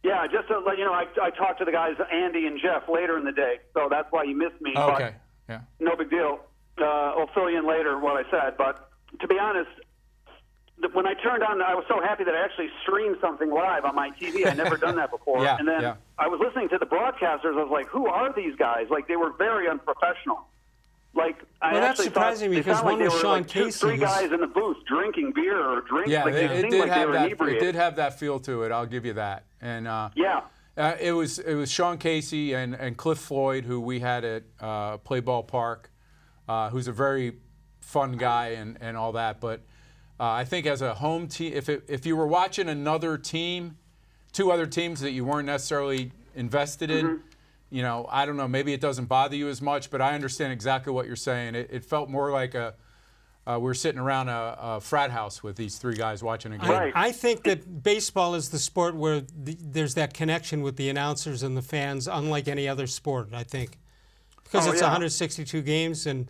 Yeah, just to let you know, I talked to the guys, Andy and Jeff, later in the day, so that's why you missed me. Oh, okay. Yeah. No big deal. I'll fill you in later what I said, but to be honest, when I turned on, I was so happy that I actually streamed something live on my TV. I'd never done that before. Yeah, and then yeah. I was listening to the broadcasters. I was like, who are these guys? Like, they were very unprofessional. Like, I that's actually surprising thought, because it sounded one like was they were Sean like two, Casey. three guys in the booth drinking beer or drinking. Yeah, like, it seemed did like they have were that. It inebriated. did have that feel to it. I'll give you that. And it was Sean Casey and Cliff Floyd, who we had at Play Ball Park, who's a very fun guy and all that. But I think as a home team, if you were watching another team, 2 other teams that you weren't necessarily invested in, you know, I don't know, maybe it doesn't bother you as much, but I understand exactly what you're saying. It felt more like we're sitting around a frat house with these 3 guys watching a game. I think that baseball is the sport where there's that connection with the announcers and the fans, unlike any other sport, I think. Because it's 162 games, and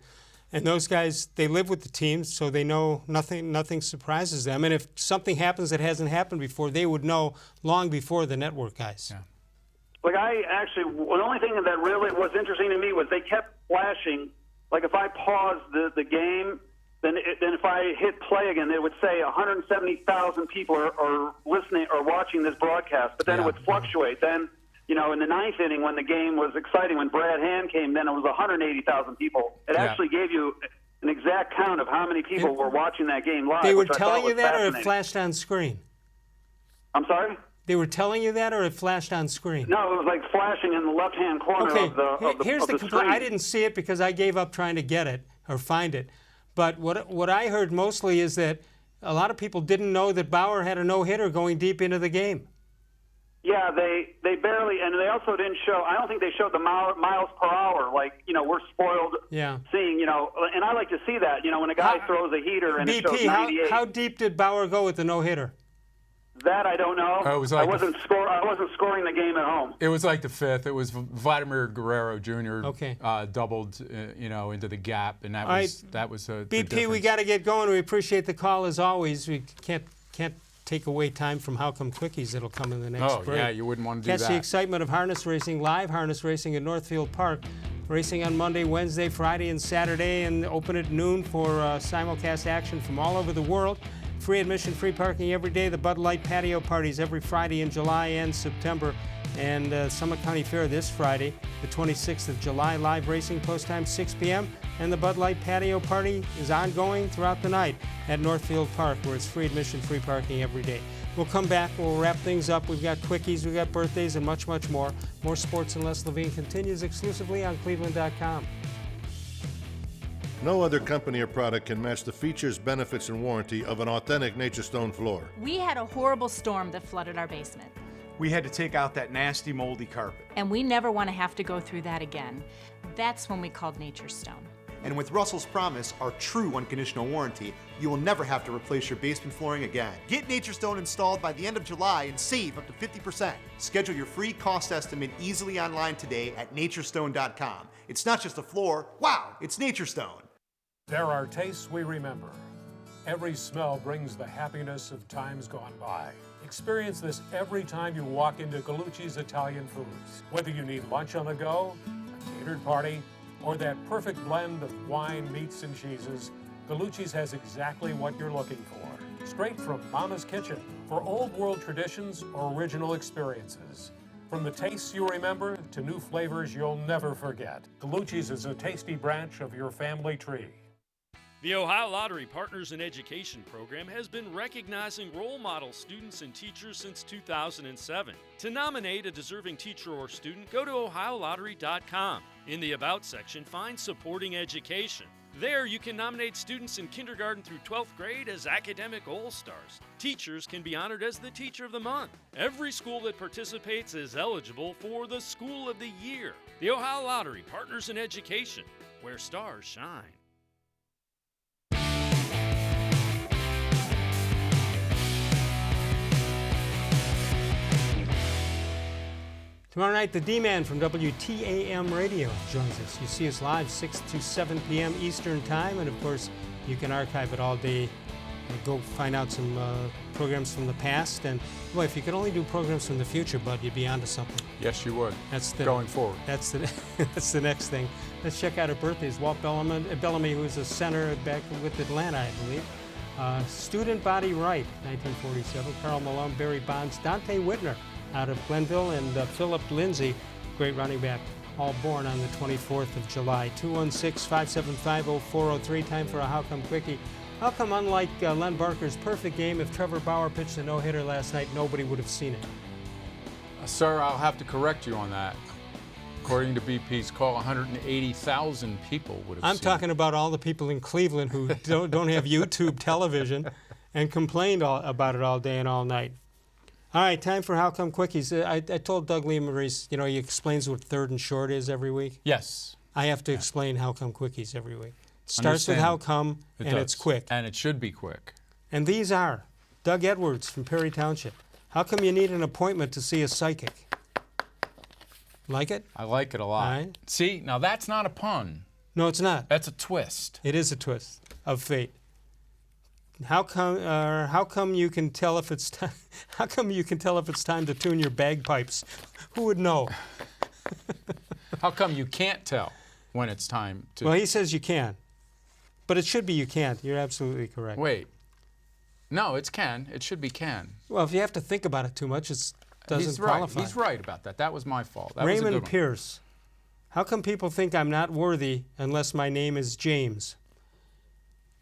And those guys, they live with the teams, so they know nothing surprises them. And if something happens that hasn't happened before, they would know long before the network guys. Yeah. Like the only thing that really was interesting to me was they kept flashing. Like if I paused the game, then if I hit play again, it would say 170,000 people are listening or watching this broadcast. But then it would fluctuate. Then, in the ninth inning when the game was exciting, when Brad Hand came, then it was 180,000 people. It actually gave you an exact count of how many people were watching that game live. They were telling you that, or it flashed on screen? I'm sorry? They were telling you that, or it flashed on screen? No, it was like flashing in the left-hand corner of the complaint. I didn't see it because I gave up trying to get it or find it. But what I heard mostly is that a lot of people didn't know that Bauer had a no-hitter going deep into the game. Yeah, they barely, and they also didn't show, I don't think they showed the miles per hour, like, we're spoiled seeing, and I like to see that, when a guy throws a heater and it shows 98. How deep did Bauer go with the no-hitter? That I don't know. It was like I wasn't scoring the game at home. It was like the fifth. It was Vladimir Guerrero Jr. Doubled, into the gap, and that was BP, we got to get going. We appreciate the call as always. We can't take away time from How Come Quickies that'll come in the next break. Yeah, you wouldn't want to do that. Catch the excitement of harness racing, live harness racing at Northfield Park. Racing on Monday, Wednesday, Friday, and Saturday, and open at noon for simulcast action from all over the world. Free admission, free parking every day. The Bud Light patio parties every Friday in July and September. And Summit County Fair this Friday, the 26th of July. Live racing, post time 6 p.m. And the Bud Light patio party is ongoing throughout the night at Northfield Park, where it's free admission, free parking every day. We'll come back. We'll wrap things up. We've got quickies, we've got birthdays, and much, much more. More Sports and Les-Levine continues exclusively on cleveland.com. No other company or product can match the features, benefits, and warranty of an authentic Nature Stone floor. We had a horrible storm that flooded our basement. We had to take out that nasty moldy carpet. And we never want to have to go through that again. That's when we called Nature Stone. And with Russell's Promise, our true unconditional warranty, you will never have to replace your basement flooring again. Get Nature Stone installed by the end of July and save up to 50%. Schedule your free cost estimate easily online today at naturestone.com. It's not just a floor, wow, it's Nature Stone. There are tastes we remember. Every smell brings the happiness of times gone by. Experience this every time you walk into Gallucci's Italian Foods. Whether you need lunch on the go, a catered party, or that perfect blend of wine, meats, and cheeses, Gallucci's has exactly what you're looking for. Straight from Mama's Kitchen for old world traditions or original experiences. From the tastes you remember to new flavors you'll never forget. Gallucci's is a tasty branch of your family tree. The Ohio Lottery Partners in Education program has been recognizing role model students and teachers since 2007. To nominate a deserving teacher or student, go to OhioLottery.com. In the About section, find Supporting Education. There, you can nominate students in kindergarten through 12th grade as academic all-stars. Teachers can be honored as the Teacher of the Month. Every school that participates is eligible for the School of the Year. The Ohio Lottery Partners in Education, where stars shine. Tomorrow night, the D-Man from WTAM Radio joins us. You see us live 6 to 7 p.m. Eastern Time, and of course, you can archive it all day. Go find out some programs from the past, and boy, if you could only do programs from the future, Bud, you'd be onto something. Yes, you would. Going forward. That's the next thing. Let's check out her birthdays. Walt Bellamy, who was a center back with Atlanta, I believe. Student Body Right, 1947. Karl Malone, Barry Bonds, Dante Whitner out of Glenville, and Philip Lindsay, great running back, all born on the 24th of July. 216-575-0403. Time for a How Come Quickie. How come, unlike Len Barker's perfect game, if Trevor Bauer pitched a no-hitter last night, nobody would have seen it? Sir, I'll have to correct you on that. According to BP's call, 180,000 people would have seen it. I'm talking about all the people in Cleveland who don't have YouTube television and complained about it all day and all night. All right, time for How Come Quickies. I told Doug Lee Maurice, he explains what third and short is every week. Yes. I have to explain How Come Quickies every week. It starts with How Come, and it's quick. And it should be quick. And these are Doug Edwards from Perry Township. How come you need an appointment to see a psychic? Like it? I like it a lot. All right. See, now that's not a pun. No, it's not. That's a twist. It is a twist of fate. How come you can tell if it's time? How come you can tell if it's time to tune your bagpipes? Who would know? How come you can't tell when it's time to? Well, he says you can, but it should be you can't. You're absolutely correct. Wait. No, it's can. It should be can. Well, if you have to think about it too much, it doesn't qualify. He's right about that. That was my fault. That was a Raymond good one. Pierce. How come people think I'm not worthy unless my name is James?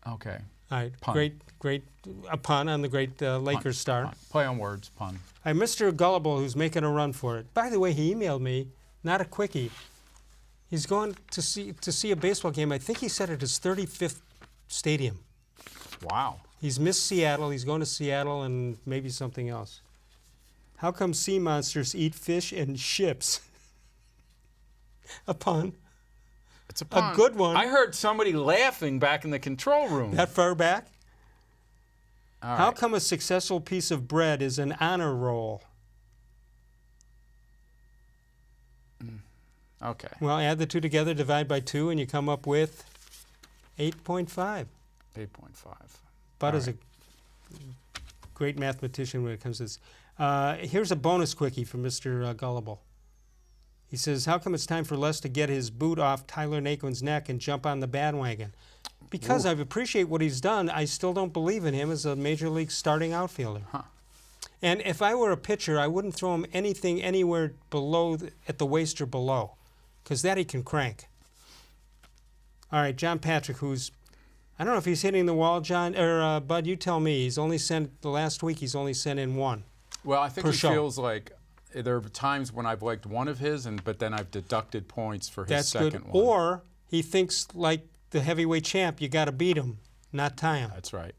Okay. All right. Pun. Great a pun on the great Lakers star. Pun. Play on words, pun. Mr. Gullible, who's making a run for it. By the way, he emailed me, not a quickie. He's going to see a baseball game. I think he said at his 35th stadium. Wow. He's missed Seattle. He's going to Seattle and maybe something else. How come sea monsters eat fish and ships? A pun. It's a pun. A good one. I heard somebody laughing back in the control room. That far back? All How right. come a successful piece of bread is an honor roll? Okay. Well, add the two together, divide by 2, and you come up with 8.5. 8.5. Bud is a great mathematician when it comes to this. Here's a bonus quickie from Mr. Gullible. He says, how come it's time for Les to get his boot off Tyler Naquin's neck and jump on the bandwagon? Because I appreciate what he's done, I still don't believe in him as a major league starting outfielder. Huh. And if I were a pitcher, I wouldn't throw him anything anywhere below, at the waist or below, because that he can crank. All right, John Patrick, who's, I don't know if he's hitting the wall, John, or Bud, you tell me. He's only sent, the last week, he's only sent in 1. Well, I think per he show. feels like there are times when I've liked one of his, but then I've deducted points for his That's second good. one. Or he thinks like the heavyweight champ, you got to beat him, not tie him. That's right.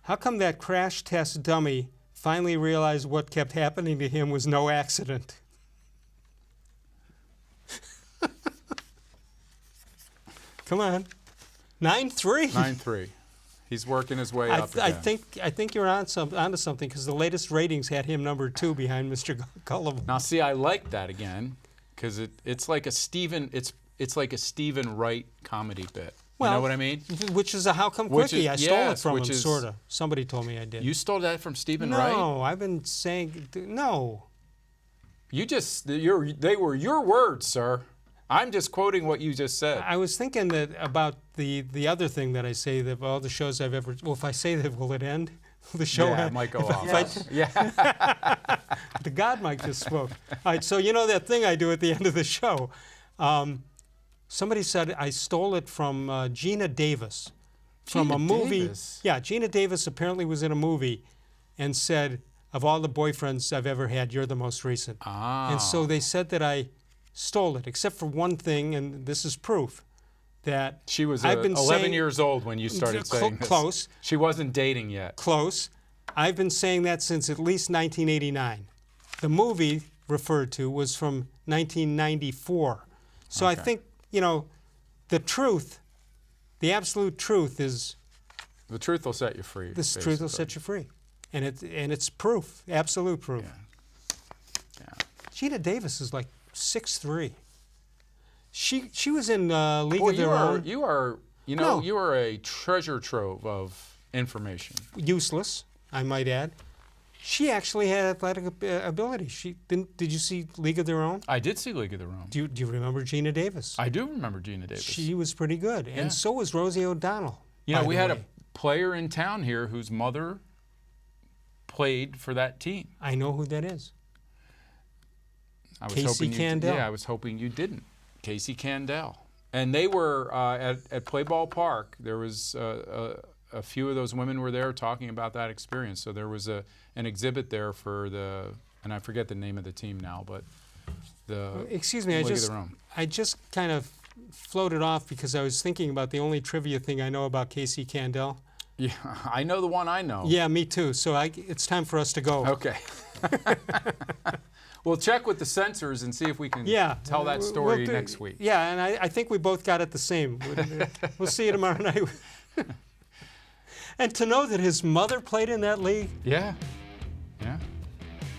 How come that crash test dummy finally realized what kept happening to him was no accident? Come on. 9-3. 9-3. He's working his way up I again. think you're onto something, because the latest ratings had him number 2 behind Mr. Gullible. Now, see, I like that again, because it's like a Stephen Wright comedy bit. Well, you know what I mean? Which is a how come Which quickie. is- I stole it yes, from him, which is- sort of. Somebody told me I did. You stole that from Stephen Wright? No, I've been saying, no. You just, they were your words, sir. I'm just quoting what you just said. I was thinking that about the other thing that I say, that all the shows I've ever, well, if I say that, will it end? Will the show Yeah, end? it might go If off. I- Yeah. The God mic just spoke. All right, so you know that thing I do at the end of the show. Somebody said I stole it from Gina Davis. From Gina a movie. Davis? Yeah, Gina Davis apparently was in a movie and said, of all the boyfriends I've ever had, you're the most recent. Ah. And so they said that I stole it, except for one thing, and this is proof, that She was I've been 11 saying, years old when you started saying this. Close. She wasn't dating yet. Close. I've been saying that since at least 1989. The movie referred to was from 1994. So I Okay. think, you know, the truth, the absolute truth is... The truth will set you free. This truth will set you free. And it's proof, absolute proof. Yeah. Gina Davis is like 6'3". She was in League Boy, of Their Own. you are a treasure trove of information. Useless, I might add. She actually had athletic ability. Did you see League of Their Own? I did see League of Their Own. Do you remember Gina Davis? I do remember Gina Davis. She was pretty good, Yeah. and so was Rosie O'Donnell. You know, by we the had way. a player in town here whose mother played for that team. I know who that is. I was Casey hoping Candell. Yeah, I was hoping you didn't. Casey Candell. And they were at Play Ball Park. There was a few of those women were there talking about that experience. So there was an exhibit there for and I forget the name of the team now, but Excuse me, League of Their Own. I just kind of floated off because I was thinking about the only trivia thing I know about Casey Candell. Yeah, I know the one I know. Yeah, me too. So it's time for us to go. Okay. We'll check with the censors and see if we can tell that we'll story do- next week. Yeah, and I think we both got it the same. We'll see you tomorrow night. And to know that his mother played in that league? Yeah. Yeah.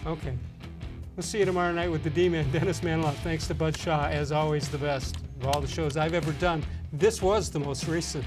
Okay. We'll see you tomorrow night with the D-Man, Dennis Manilow. Thanks to Bud Shaw, as always, the best of all the shows I've ever done. This was the most recent.